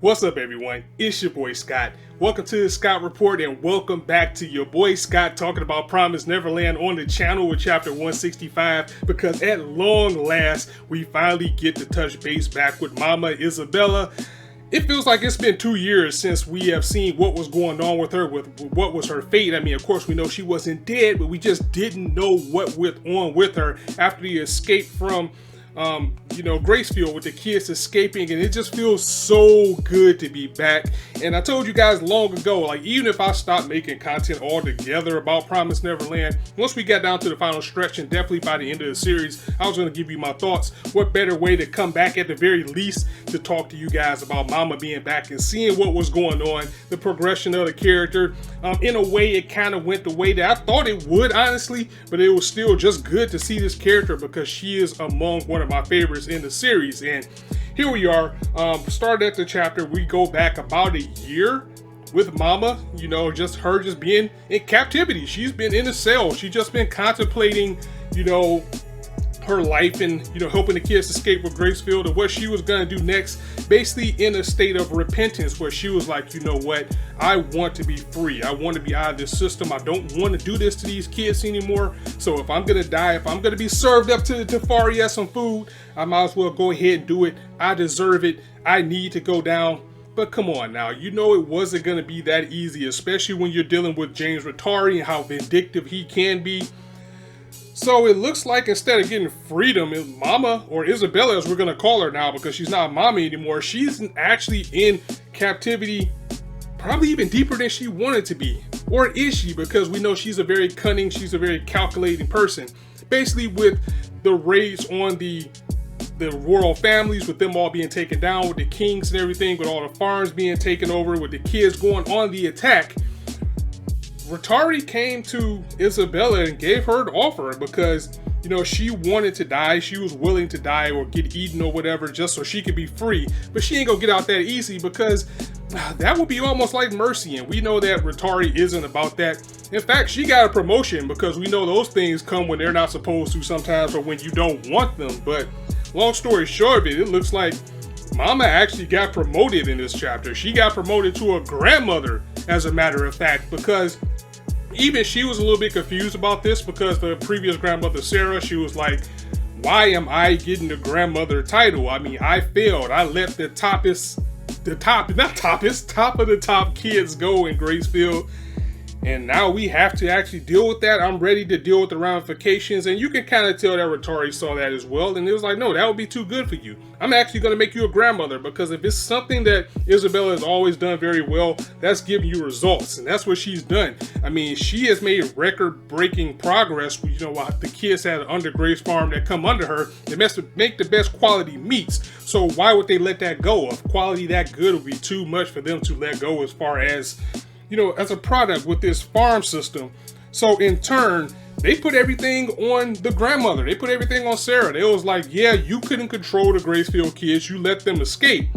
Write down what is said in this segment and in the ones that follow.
What's up, everyone? It's your boy Scott. Welcome to the Scott Report and welcome back to your boy Scott talking about Promised Neverland on the channel with chapter 165, because at long last we finally get to touch base back with Mama Isabella. It feels like it's been 2 years since we have seen what was going on with her, with what was her fate. I mean, of course, we know she wasn't dead, but we just didn't know what went on with her after the escape from Gracefield, with the kids escaping, and it just feels so good to be back. And I told you guys long ago, like, even if I stopped making content altogether about Promised Neverland, once we got down to the final stretch and definitely by the end of the series, I was going to give you my thoughts. What better way to come back at the very least to talk to you guys about Mama being back and seeing what was going on, the progression of the character. In a way, it kind of went the way that I thought it would, honestly, but it was still just good to see this character because she is among one of my favorites in the series. And here we are, started at the chapter. We go back about a year with Mama, just her just being in captivity. She's been in a cell. She's just been contemplating, her life and, helping the kids escape with Gracefield and what she was going to do next, basically in a state of repentance where she was like, you know what, I want to be free. I want to be out of this system. I don't want to do this to these kids anymore. So if I'm going to die, if I'm going to be served up to Tafari as some food, I might as well go ahead and do it. I deserve it. I need to go down. But come on now, it wasn't going to be that easy, especially when you're dealing with James Rattari and how vindictive he can be. So it looks like instead of getting freedom, Mama, or Isabella as we're going to call her now because she's not Mommy anymore, she's actually in captivity, probably even deeper than she wanted to be. Or is she? Because we know she's a very cunning, she's a very calculating person. Basically with the raids on the royal families, with them all being taken down, with the kings and everything, with all the farms being taken over, with the kids going on the attack, Rattari came to Isabella and gave her an offer because, she wanted to die. She was willing to die or get eaten or whatever just so she could be free. But she ain't gonna get out that easy because that would be almost like mercy. And we know that Rattari isn't about that. In fact, she got a promotion because we know those things come when they're not supposed to sometimes or when you don't want them. But long story short of it looks like Mama actually got promoted in this chapter. She got promoted to a grandmother, as a matter of fact, because even she was a little bit confused about this because the previous grandmother, Sarah, she was like, why am I getting the grandmother title? I mean, I failed. I let top of the top kids go in Gracefield. And now we have to actually deal with that. I'm ready to deal with the ramifications. And you can kind of tell that Rattari saw that as well. And it was like, no, that would be too good for you. I'm actually going to make you a grandmother because if it's something that Isabella has always done very well, that's giving you results. And that's what she's done. I mean, she has made record-breaking progress. The kids had an under Grace farm that come under her. They must make the best quality meats. So why would they let that go? If quality that good would be too much for them to let go as far as as a product with this farm system. So in turn, they put everything on the grandmother. They put everything on Sarah. They was like, yeah, you couldn't control the Gracefield kids. You let them escape.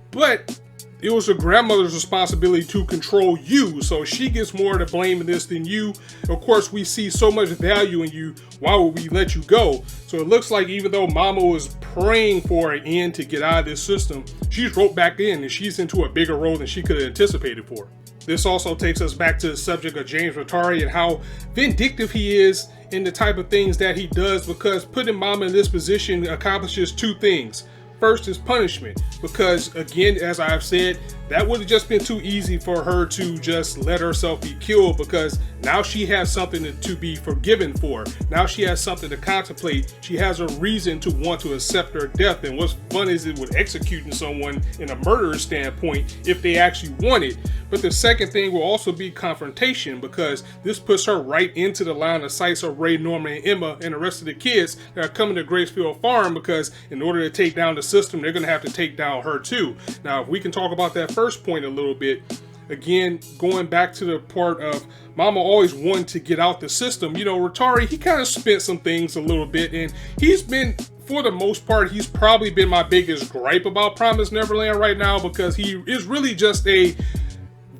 But it was the grandmother's responsibility to control you. So she gets more to blame in this than you. Of course, we see so much value in you. Why would we let you go? So it looks like even though Mama was praying for an end to get out of this system, she's roped back in and she's into a bigger role than she could have anticipated for. This also takes us back to the subject of James Rattari and how vindictive he is in the type of things that he does, because putting Mama in this position accomplishes two things. First is punishment, because again, as I've said, that would have just been too easy for her to just let herself be killed, because now she has something to be forgiven for. Now she has something to contemplate. She has a reason to want to accept her death. And what's fun is it with executing someone in a murderer standpoint if they actually want it. But the second thing will also be confrontation, because this puts her right into the line of sight of Ray, Norman, and Emma and the rest of the kids that are coming to Gracefield Farm, because in order to take down the system, they're going to have to take down her too. Now, if we can talk about that first point a little bit, again, going back to the part of Mama always wanted to get out the system, Rattari, he kind of spent some things a little bit, and he's been, for the most part, he's probably been my biggest gripe about Promised Neverland right now, because he is really just a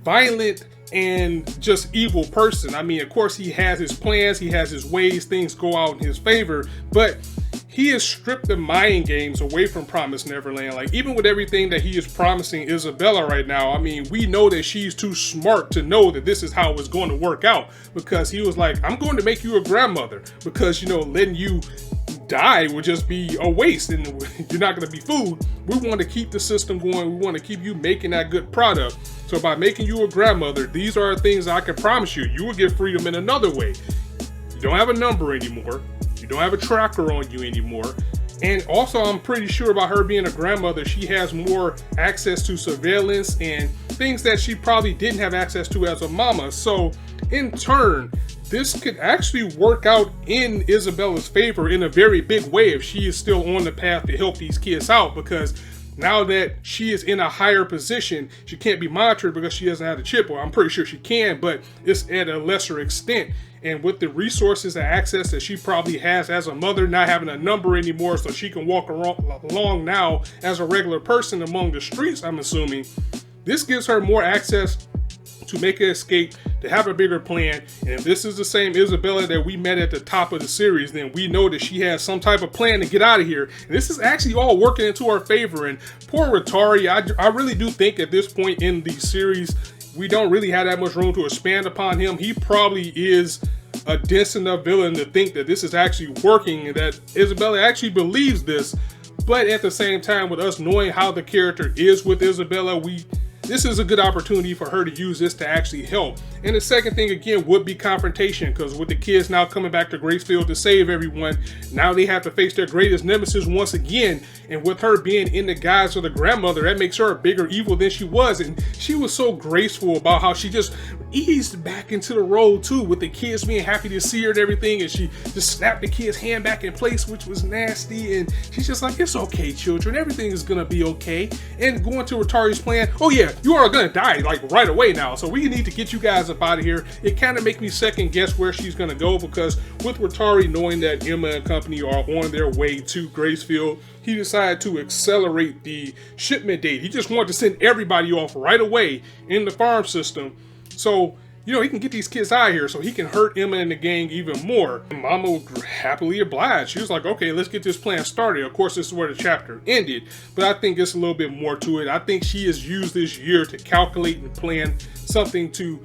violent and just evil person. I mean, of course, he has his plans, he has his ways, things go out in his favor, but he has stripped the mind games away from Promised Neverland. Like, even with everything that he is promising Isabella right now, I mean, we know that she's too smart to know that this is how it's going to work out, because he was like, I'm going to make you a grandmother, because, you know, letting you die would just be a waste and you're not going to be food. We want to keep the system going. We want to keep you making that good product. So by making you a grandmother, these are things I can promise you. You will get freedom in another way. You don't have a number anymore. You don't have a tracker on you anymore. And also, I'm pretty sure about her being a grandmother, she has more access to surveillance and things that she probably didn't have access to as a mama. So in turn, this could actually work out in Isabella's favor in a very big way if she is still on the path to help these kids out, because now that she is in a higher position, she can't be monitored because she doesn't have the chip. Well, I'm pretty sure she can, but it's at a lesser extent. And with the resources and access that she probably has as a mother, not having a number anymore, so she can walk along now as a regular person among the streets, I'm assuming, this gives her more access to make an escape, to have a bigger plan. And if this is the same Isabella that we met at the top of the series, then we know that she has some type of plan to get out of here. And this is actually all working into our favor. And poor Ratari, I really do think at this point in the series, we don't really have that much room to expand upon him. He probably is a dense enough villain to think that this is actually working and that Isabella actually believes this. But at the same time, with us knowing how the character is with Isabella, this is a good opportunity for her to use this to actually help. And the second thing, again, would be confrontation, because with the kids now coming back to Gracefield to save everyone, now they have to face their greatest nemesis once again. And with her being in the guise of the grandmother, that makes her a bigger evil than she was. And she was so graceful about how she just eased back into the role too, with the kids being happy to see her and everything. And she just snapped the kid's hand back in place, which was nasty. And she's just like, it's okay, children, everything is gonna be okay. And going to Ratari's plan, oh yeah, you are gonna die like right away now, so we need to get you guys up out of here. It kind of makes me second guess where she's gonna go, because with Ratari knowing that Emma and company are on their way to Gracefield, he decided to accelerate the shipment date. He just wanted to send everybody off right away in the farm system, so you know, he can get these kids out of here so he can hurt Emma and the gang even more. And Mama would happily oblige. She was like, okay, let's get this plan started. Of course, this is where the chapter ended, but I think it's a little bit more to it. I think she has used this year to calculate and plan something to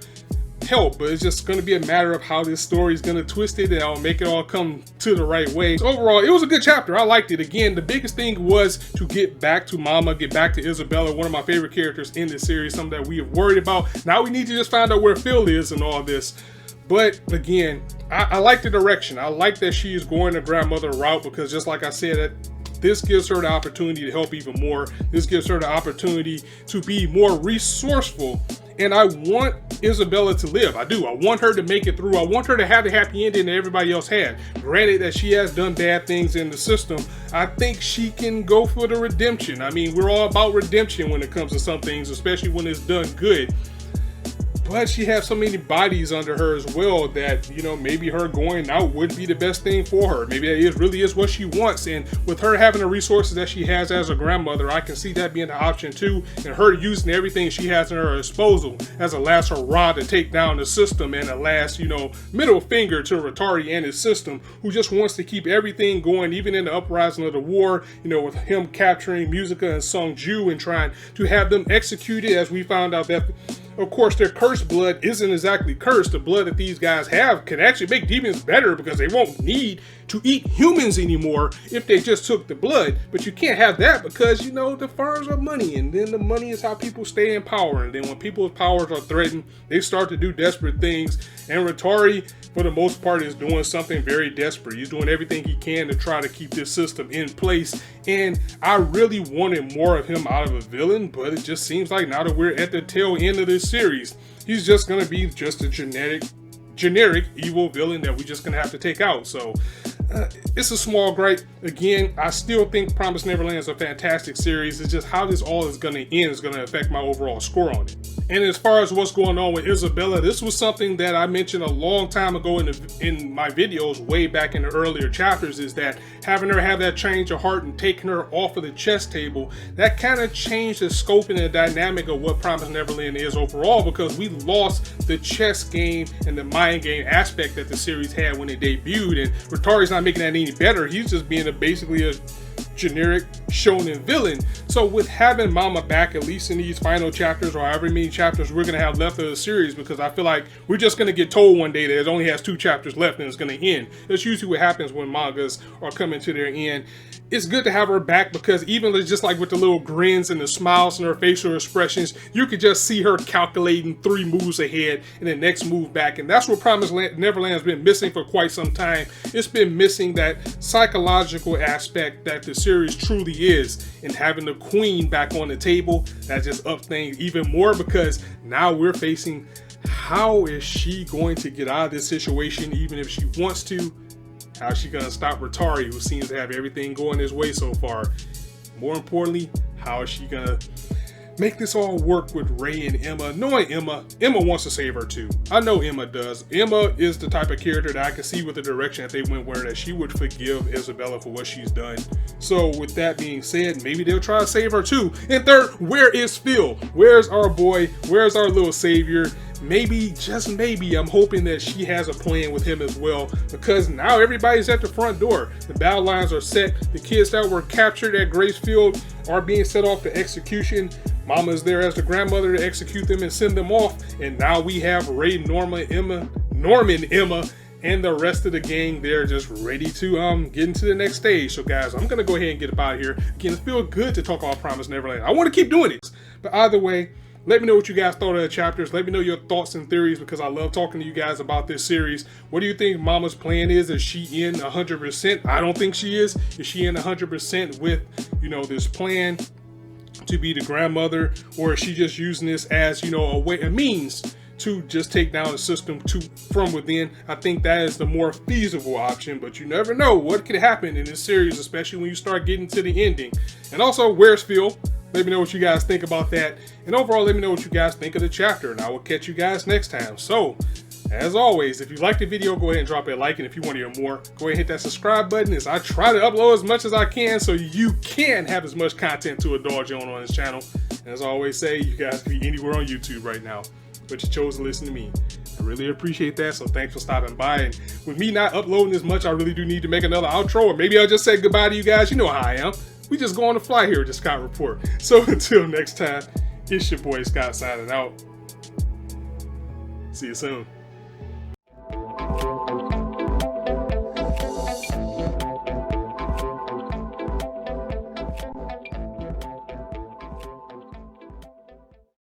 help, but it's just going to be a matter of how this story is going to twist it and I'll make it all come to the right way. So overall, it was a good chapter. I liked it. Again, the biggest thing was to get back to Mama, get back to Isabella, one of my favorite characters in this series, something that we have worried about. Now we need to just find out where Phil is and all this. But again, I like the direction. I like that she is going the grandmother route, because just like I said, this gives her the opportunity to help even more. This gives her the opportunity to be more resourceful. And I want Isabella to live. I do. I want her to make it through. I want her to have the happy ending that everybody else had. Granted that she has done bad things in the system, I think she can go for the redemption. I mean, we're all about redemption when it comes to some things, especially when it's done good. But she has so many bodies under her as well that, you know, maybe her going out would be the best thing for her. Maybe that really is what she wants. And with her having the resources that she has as a grandmother, I can see that being an option too. And her using everything she has at her disposal as a last hurrah to take down the system, and a last, you know, middle finger to Ratari and his system, who just wants to keep everything going, even in the uprising of the war, you know, with him capturing Musica and Sungju and trying to have them executed, as we found out that, of course, their cursed blood isn't exactly cursed. The blood that these guys have can actually make demons better, because they won't need to eat humans anymore if they just took the blood. But you can't have that, because, you know, the farms are money, and then the money is how people stay in power. And then when people's powers are threatened, they start to do desperate things. And Ratari, for the most part, is doing something very desperate. He's doing everything he can to try to keep this system in place. And I really wanted more of him out of a villain, but it just seems like now that we're at the tail end of this series, he's just going to be just a generic evil villain that we're just going to have to take out. So it's a small gripe. Again, I still think Promised Neverland is a fantastic series. It's just how this all is going to end is going to affect my overall score on it. And as far as what's going on with Isabella, this was something that I mentioned a long time ago in my videos way back in the earlier chapters, is that having her have that change of heart and taking her off of the chess table, that kind of changed the scope and the dynamic of what Promised Neverland is overall, because we lost the chess game and the mind game aspect that the series had when it debuted, and Rotari's not making that any better. He's just being basically a generic shonen villain. So with having Mama back, at least in these final chapters or however many chapters we're gonna have left of the series, because I feel like we're just gonna get told one day that it only has 2 chapters left and it's gonna end. That's usually what happens when mangas are coming to their end. It's good to have her back, because even just like with the little grins and the smiles and her facial expressions, you could just see her calculating 3 moves ahead and the next move back. And that's what Promised Neverland has been missing for quite some time. It's been missing that psychological aspect that the series truly is. And having the queen back on the table, that just upped things even more, because now we're facing, how is she going to get out of this situation, even if she wants to? How's she gonna stop Rotari, who seems to have everything going his way so far? More importantly, how is she gonna make this all work with Ray and Emma? Knowing Emma wants to save her too. I know Emma does. Emma is the type of character that I can see with the direction that they went where that she would forgive Isabella for what she's done. So with that being said, maybe they'll try to save her too. And third, where is Phil? Where's our boy? Where's our little savior? Maybe, just maybe, I'm hoping that she has a plan with him as well, because now everybody's at the front door. The battle lines are set. The kids that were captured at Gracefield are being set off to execution. Mama's there as the grandmother to execute them and send them off. And now we have Ray, Norman, Emma, and the rest of the gang there just ready to get into the next stage. So guys, I'm gonna go ahead and get up out of here. Again, it feels good to talk about Promised Neverland. I want to keep doing this, but either way, let me know what you guys thought of the chapters. Let me know your thoughts and theories, because I love talking to you guys about this series. What do you think Mama's plan is? Is she in 100%? I don't think she is. Is she in 100% with, you know, this plan to be the grandmother, or is she just using this as, you know, a means to just take down the system from within? I think that is the more feasible option, but you never know what could happen in this series, especially when you start getting to the ending. And also, where's Phil? Let me know what you guys think about that. And overall, let me know what you guys think of the chapter, and I will catch you guys next time. So, as always, if you liked the video, go ahead and drop a like, and if you want to hear more, go ahead and hit that subscribe button, as I try to upload as much as I can so you can have as much content to indulge on this channel. And as I always say, you guys can be anywhere on YouTube right now, but you chose to listen to me. I really appreciate that, so thanks for stopping by. And with me not uploading as much, I really do need to make another outro, or maybe I'll just say goodbye to you guys. You know how I am. We just go on the fly here with the Scott Report. So until next time, it's your boy Scott signing out. See you soon.